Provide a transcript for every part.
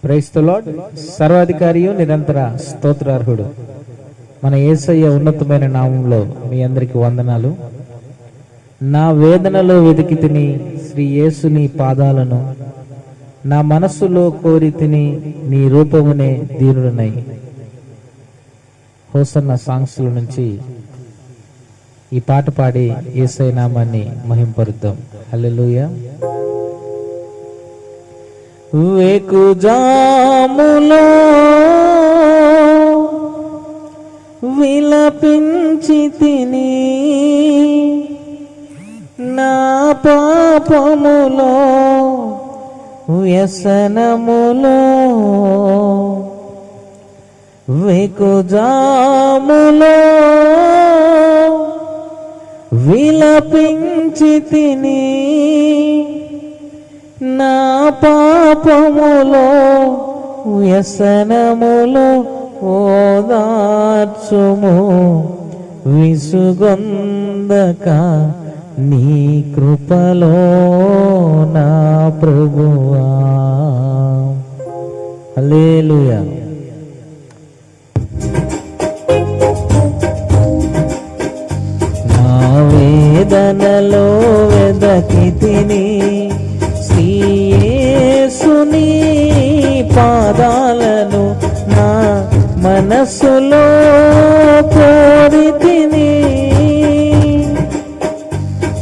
Praise the lord. సర్వాధికారియు నిరంతర స్తోత్రార్హుడు మన యేసయ్య ఉన్నతమైన నామంలో మీ అందరికి వందనాలు. నా వేదనలో వెతికి తిని శ్రీ యేసుని పాదాలను, నా మనస్సులో కోరి తిని నీ రూపమునే దీనుడనై. హోసన్న సాంగ్స్ నుంచి ఈ పాట పాడి యేసయ్య నామాన్ని మహింపరుద్దాం. హల్లెలూయా. వేకుజాములో విలపించి తిని నా పాపములో వ్యసనములో, వేకుజాములో విలపించి తిని నా పాపములో వ్యసనములో ఓదార్చుము. విసుగొందక నీ కృపలో నా ప్రభువా. హల్లెలూయా. నా వేదనలో వెదకి తిని యేసుని పాదాలను, నా మనస్సులో కోరి తిని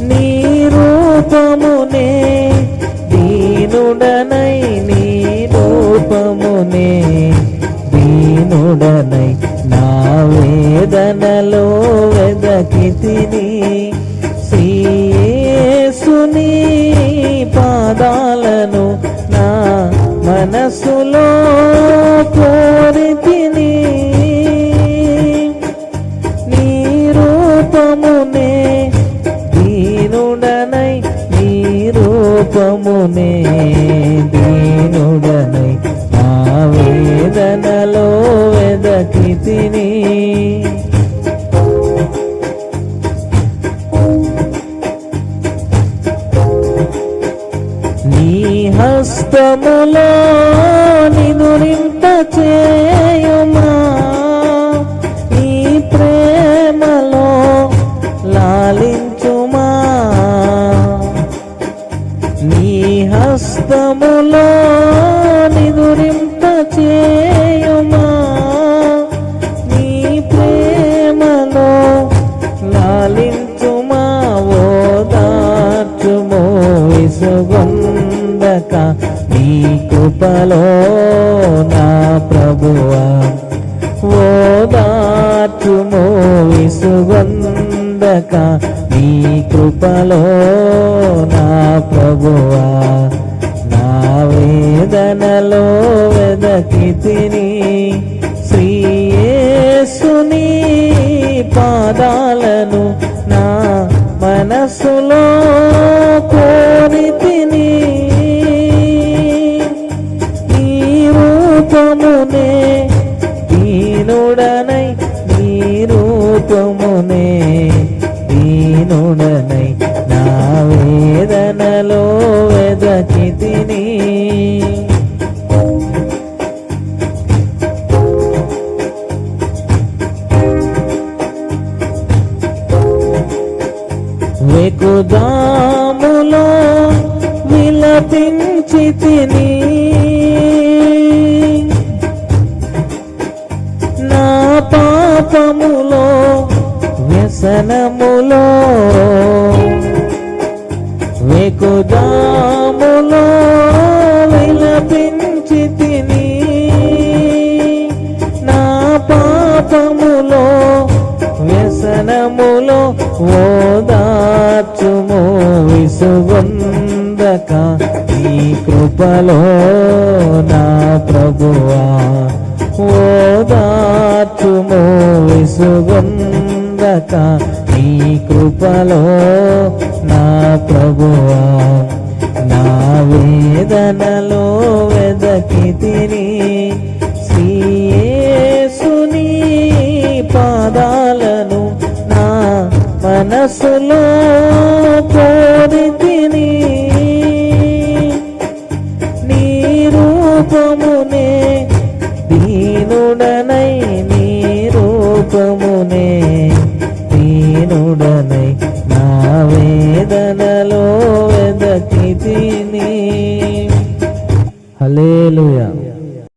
నీ రూపమునే దీనుడనై, నీ రూపమునే దీనుడనై. నా వేదనలో వెదకి తిని యేసుని పాదాలను, నా మనసులో కోరి తిని నీ రూపమునే దీనుడనై, నీ రూపమునే దీనుడనై. నా వేదనలో వెదకి తిని నీ హస్తములో నిదురింప చేయుమా, నీ ప్రేమలో లాలించుమా. నీ హస్తములో నిదురింప చేయుమా, నీ ప్రేమలో లాలించుమా. ఓదార్చుమో విసుగొందక నీ కృపలో నా ప్రభువా. ఓదార్చుమో విసుగొందక నీ కృపలో నా ప్రభువా. నా వేదనలో వెదకి తిని శ్రీ యేసుని పాదాలను, నా మనస్సులో కోరి తిని నీ రూపమునే దీనుడనై, నీ రూపమునే దీనుడనై. నా వేదనలో వెదకి తిని వేకుజాములో విలపించి తిని నా పాపములో వ్యసనములో, వేకుజాములో విలపించి తిని నా పాపములో వ్యసనములో ఓదార్చుము. విసుగొందక నీ కృపలో నా ప్రభువా. ఓదార్చుము విసుగొందక నీ కృపలో నా ప్రభువా. నా వేదనలో వెదకి తిని శ్రీ యేసుని పాదాలను, నా మనసులో కోరి తిని నీ రూపమునే దీనుడనై నీ రూపమునే దీనుడనై